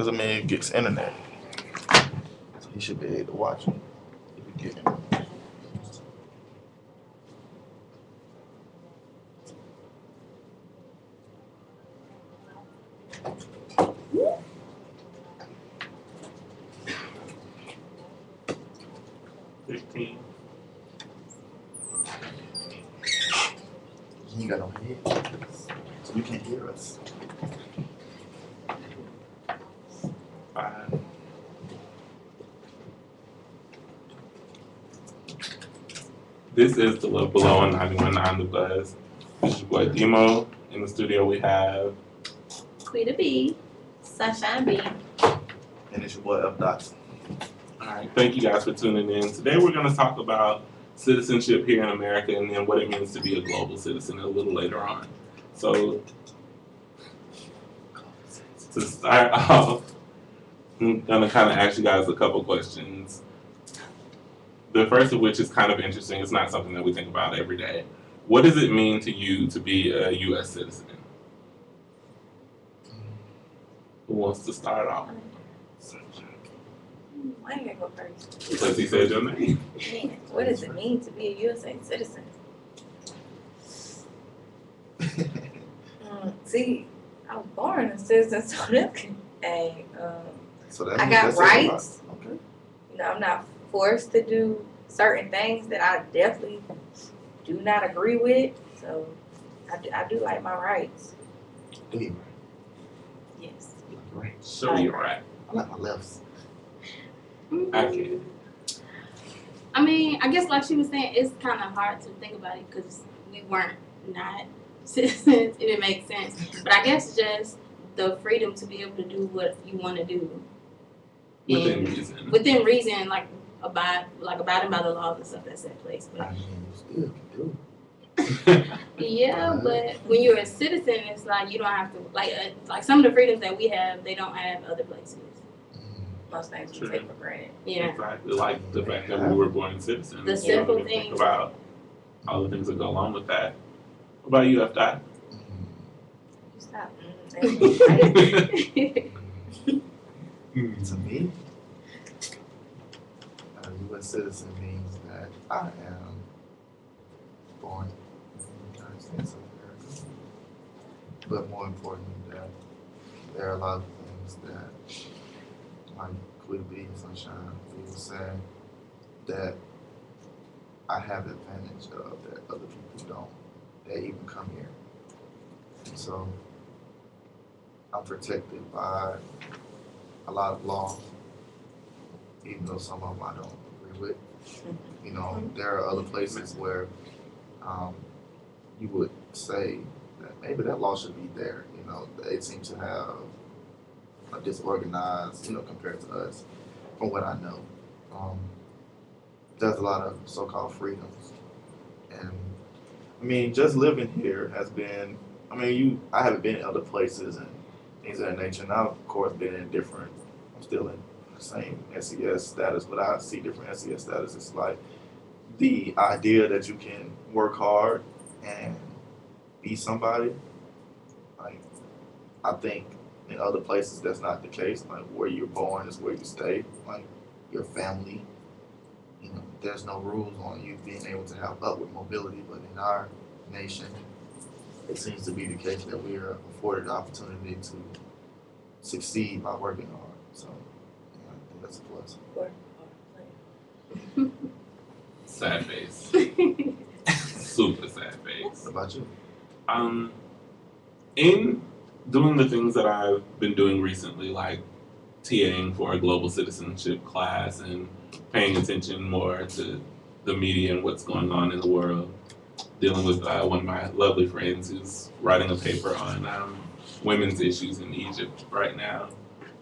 Because, I mean, it gets internet. So he should be able to watch it if you get internet. $15. You ain't got no head, so you can't hear us. $5. This is the Love Below on 91.9 The Buzz. This is your boy Demo. In the studio we have Quita B, Sunshine B. And it's your boy F. Dotson. Alright, thank you guys for tuning in. Today we're going to talk about citizenship here in America and then what it means to be a global citizen a little later on. So, to start off, I'm going to kind of ask you guys a couple questions. The first of which is kind of interesting. It's not something that we think about every day. What does it mean to you to be a U.S. citizen? Who wants to start off? Why you gotta go first? Because he said your name. Man, what does it mean to be a USA citizen? See, I was born a citizen, so that can, hey, So that I means got that's it. rights. Okay. You know, I'm not forced to do certain things that I definitely do not agree with. So I do like my rights. Do you? Yes. You like your right. Show you right. I like my lefts. I can. I mean, I guess like she was saying, it's kind of hard to think about it because we weren't not citizens, if it makes sense. But I guess just the freedom to be able to do what you want to do. Within And reason. within reason, abiding by the laws and stuff that's in place. But I mean, you still can do it. yeah, but when you're a citizen, it's like you don't have to like some of the freedoms that we have, they don't have other places. Most things we True. take for granted. Yeah. Exactly. Like the fact that we were born citizens. The You simple don't even think things. about all the things that go along with that. What about you, F. Dot? Stop. To me, a U.S. citizen means that I am born in the United States of America. But more importantly, that there are a lot of things that, like Quita B and Sunshine, people say that I have the advantage of that other people don't. They even come here. And so I'm protected by a lot of laws, even though some of them I don't agree with. You know, there are other places where you would say that maybe that law should be there. You know, they seem to have a disorganized, you know, compared to us, from what I know. There's a lot of so-called freedoms. And, I mean, just living here has been, I mean, I haven't been in other places and things of that nature. And I've, of course, been in different, I'm still in the same SES status, but I see different SES status. It's like the idea that you can work hard and be somebody. Like, I think in other places that's not the case. Like, where you're born is where you stay. Like, your family, you know, there's no rules on you being able to have upward mobility. But in our nation, it seems to be the case that we are afforded the opportunity to succeed by working hard. So, yeah, I think that's a plus. Sad face. Super sad face. What about you? In doing the things that I've been doing recently, like TAing for a global citizenship class and paying attention more to the media and what's going on in the world, dealing with one of my lovely friends who's writing a paper on women's issues in Egypt right now,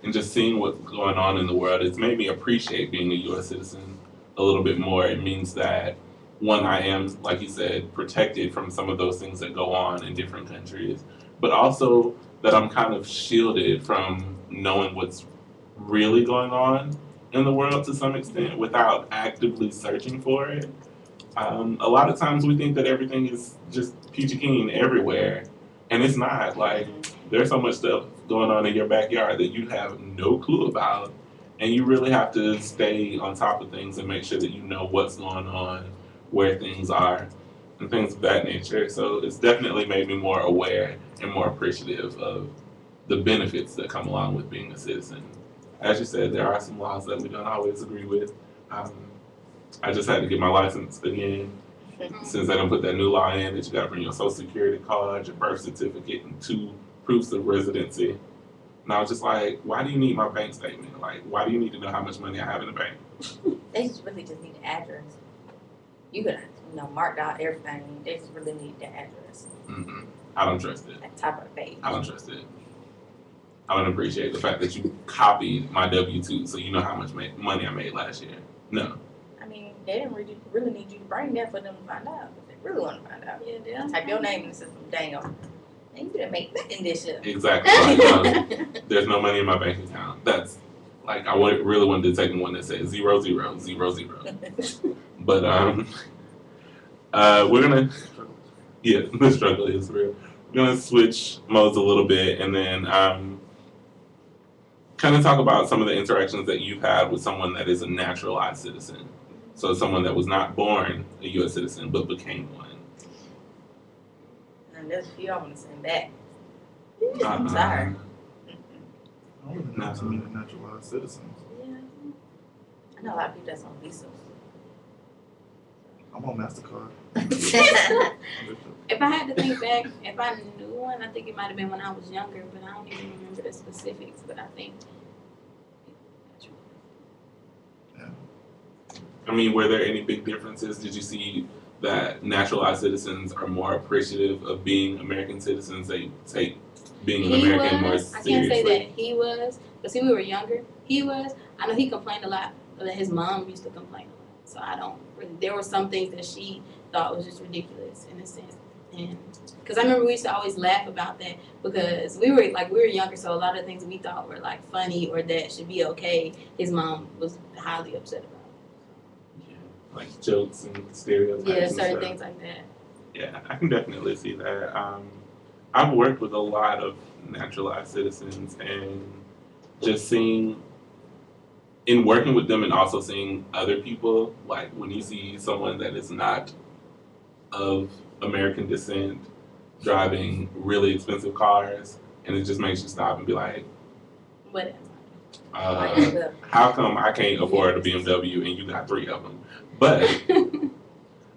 and just seeing what's going on in the world, it's made me appreciate being a U.S. citizen a little bit more. It means that, one, I am, like you said, protected from some of those things that go on in different countries, but also that I'm kind of shielded from knowing what's really going on in the world to some extent without actively searching for it. A lot of times we think that everything is just peachy keen everywhere, and it's not. Like, there's so much stuff going on in your backyard that you have no clue about. And you really have to stay on top of things and make sure that you know what's going on, where things are, and things of that nature. So it's definitely made me more aware and more appreciative of the benefits that come along with being a citizen. As you said, there are some laws that we don't always agree with. I just had to get my license again since they don't put that new law in that you got to bring your social security card, your birth certificate, and 2 proofs of residency. And I was just like, why do you need my bank statement? Like, why do you need to know how much money I have in the bank? They just really just need the address. You could, mark out everything. They just really need the address Mm-mm. I don't trust it. at the top of the page. I don't trust it. I don't appreciate the fact that you copied my W-2 so you know how much money I made last year. No. I mean, they didn't really need you to bring that for them to find out. If they really want to find out. Yeah, they don't Type your name in the system. Damn. And you didn't make that in this shit. Exactly. Like, no, there's no money in my bank account. That's like I really wanted to take one that says 0, 0, 0, 0. But we're gonna the struggle is real. We're gonna switch modes a little bit and then kind of talk about some of the interactions that you've had with someone that is a naturalized citizen. So someone that was not born a U.S. citizen but became one. And there's a few I want to send back. I'm sorry. I wouldn't know too many naturalized citizens. Yeah. I know a lot of people that's on visas. I'm on MasterCard. If I had to think back, if I knew one, I think it might have been when I was younger, but I don't even remember the specifics. But I think. I mean, were there any big differences? Did you see that naturalized citizens are more appreciative of being American citizens? They take being an American more seriously. I can't say that he was, but see, we were younger. He was. I know he complained a lot, but his mom used to complain a lot. So I don't really, there were some things that she thought was just ridiculous in a sense. And because I remember we used to always laugh about that because we were younger, so a lot of things we thought were like funny or that should be okay, his mom was highly upset about. Like jokes and stereotypes. Yeah, and certain stuff. things like that. Yeah, I can definitely see that. I've worked with a lot of naturalized citizens and just seeing, in working with them and also seeing other people, like when you see someone that is not of American descent driving really expensive cars, and it just makes you stop and be like, Whatever. how come I can't afford a BMW and you got 3 of them? But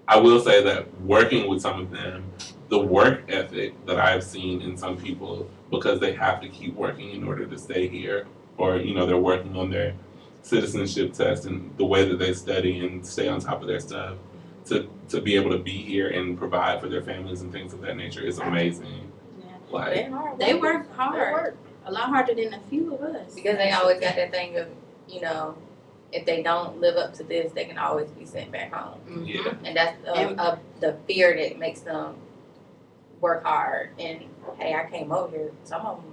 I will say that working with some of them, the work ethic that I've seen in some people, because they have to keep working in order to stay here, or they're working on their citizenship test and the way that they study and stay on top of their stuff, to be able to be here and provide for their families and things of that nature is amazing. Yeah. Like They work hard. They work. A lot harder than a few of us. Because they always got that thing of, if they don't live up to this, they can always be sent back home. Mhm. Yeah. And that's the fear that makes them work hard. And hey, I came over here. Some of them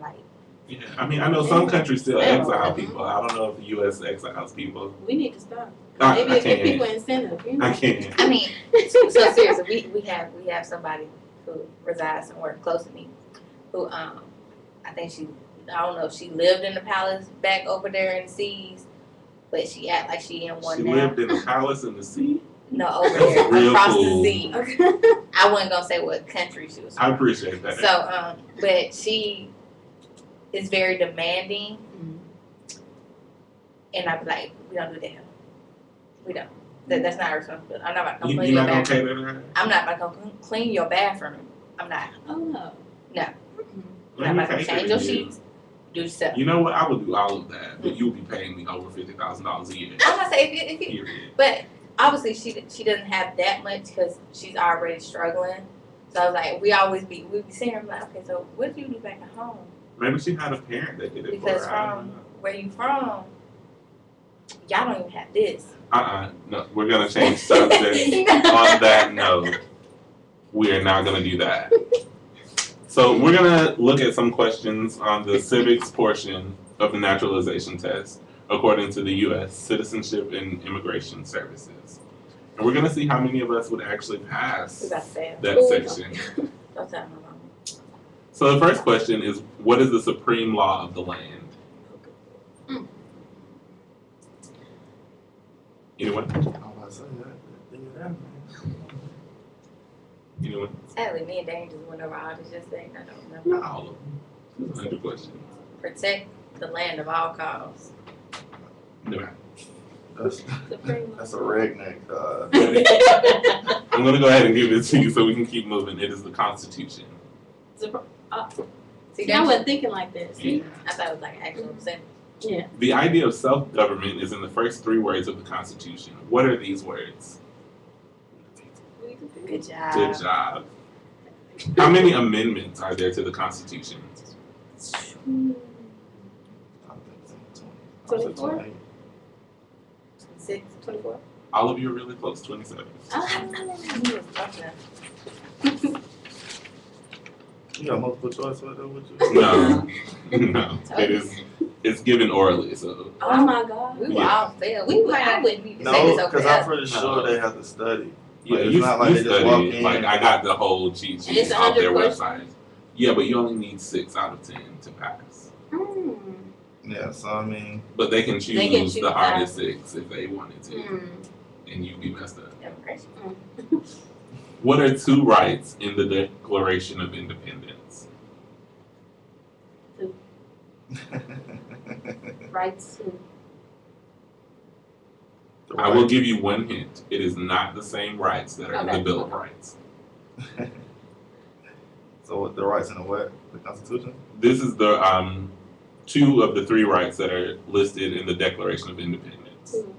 yeah, I mean, I know some countries still Yeah. exile people. I don't know if the U.S. exiles people. We need to stop. I Maybe it give can't. people incentive. I can't. I mean, so seriously, we have somebody who resides somewhere close to me, who I think I don't know if she lived in the palace back over there in the seas, but she act like she in one She now. lived in a palace in the sea. No, over That's there real across cool. the sea. Okay. I wasn't gonna say what country she was I from. appreciate that. So, but she is very demanding, and I be like, we don't do that. We don't. That's not our responsibility. I'm not about to come You're clean your not gonna bathroom. cater to her? I'm not about to come clean your bathroom. I'm not. Oh no. No. Mhm. I'm not about to cater change to your you. sheets. Do stuff. You know what? I would do all of that, but you'll be paying me over $50,000 a year. I'm not saying if you, Period. but obviously she doesn't have that much because she's already struggling. So I was like, we'd be saying her like, okay, so what do you do back at home? Maybe she had a parent that did it Because for her. I don't from know. where you from, y'all don't even have this. No, we're gonna change subject. On that note, we are not gonna do that. So we're gonna look at some questions on the civics portion of the naturalization test, according to the U.S. Citizenship and Immigration Services, and we're gonna see how many of us would actually pass We about to fail. that section. Don't tell my mom. So the first question is, What is the supreme law of the land? Anyone? I'm about to say that. Think of that, man. Anyone? Sadly, me and Dane just went over all this yesterday. I don't know. Not all of them. 200 questions. Protect the land of all costs. No. That's Supreme that's a redneck. I'm gonna go ahead and give it to you so we can keep moving. It is the Constitution. See, See, I wasn't thinking like that. See? I thought it was like actual percent. Yeah. The idea of self-government is in the first 3 words of the Constitution. What are these words? Good job. Good job. How many amendments are there to the Constitution? I think it's 24? 28. 6. 24. All of you are really close, 27. He was close enough. You got multiple choice with that with you? No, no. It's given orally, so Oh my God. We were Yeah. all failed. We might not wouldn't need to say No, this over because I'm there. pretty sure they have to study. yeah, Like, it's you, not like you they just walk study. in. Like I got the whole cheat sheet It's off their 100 website. questions? Yeah, but you only need 6 out of 10 to pass. Mm. Yeah, so I mean, But they can choose, They can choose the hardest 6 if they wanted to, Mm. and you'd be messed up. Immigration. What are 2 rights in the Declaration of Independence? Right to. I will give you one hint. It is not the same rights that are in the Okay. Bill of Rights. So what the rights in the what? The Constitution? This is the 2 of the 3 rights that are listed in the Declaration of Independence. 2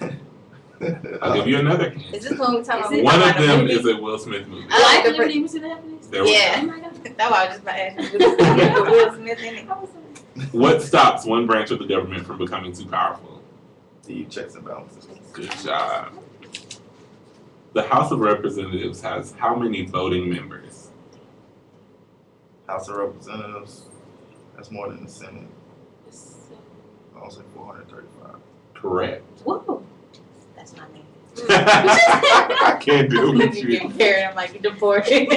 and 3. I'll give you another hint. Is this when we talking about? Is it- One of about the them movie? is a Will Smith movie. I like the Liberty, was it happening? There we Yeah. Oh my God. That's why I was just about to ask you. With Will Smith in it. I was like, What stops one branch of the government from becoming too powerful? The checks and balances. Good job. The House of Representatives has how many voting members? House of Representatives, that's more than the Senate. so- I'll say 435. Correct. Whoa. That's my name. I can't do it with You you. get carried, I'm like, you deported.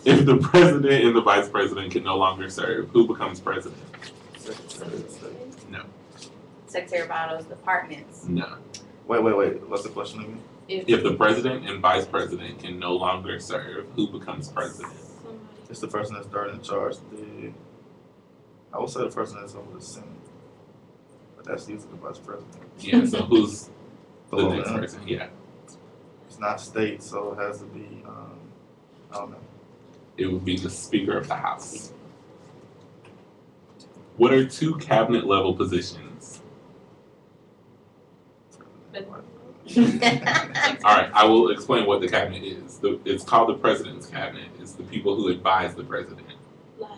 If the president and the vice president can no longer serve, who becomes president? Secretary of State. Secretary of all those departments. No. Wait. What's the question again? If the president and vice president can no longer serve, who becomes president? Somebody. It's the person that's third in charge. I would say the person that's over the Senate. But that's usually the vice president. Yeah, so who's the Below next them. person? Yeah. It's not state, so it has to be, I don't know. It would be the Speaker of the House. What are 2 cabinet level positions? All right, I will explain what the cabinet is. It's called the President's Cabinet. It's the people who advise the president. Like,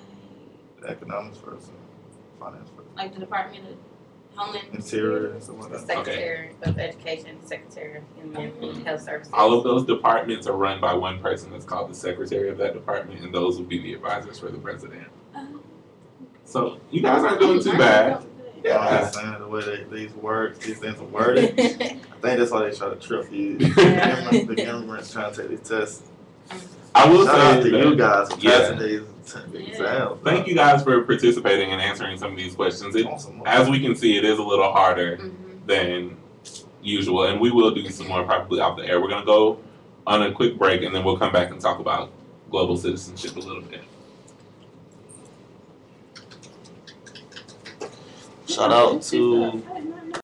The economics person, finance person, like the Department of Homeland interior and stuff like The that. Secretary of Education, Secretary of Health Services. All of those departments are run by one person that's called the secretary of that department, and those will be the advisors for the president. So you guys aren't doing too bad. I'm Yeah. just saying the way these things are worded. I think that's why they try to trip you. Yeah. The government's trying to take these tests. I will Shout out say to that- you guys for Yeah. passing these exams. Thank you guys for participating and answering some of these questions. As we can see, it is a little harder than usual, and we will do some more probably off the air. We're gonna go on a quick break, and then we'll come back and talk about global citizenship a little bit. Shout out to I did not know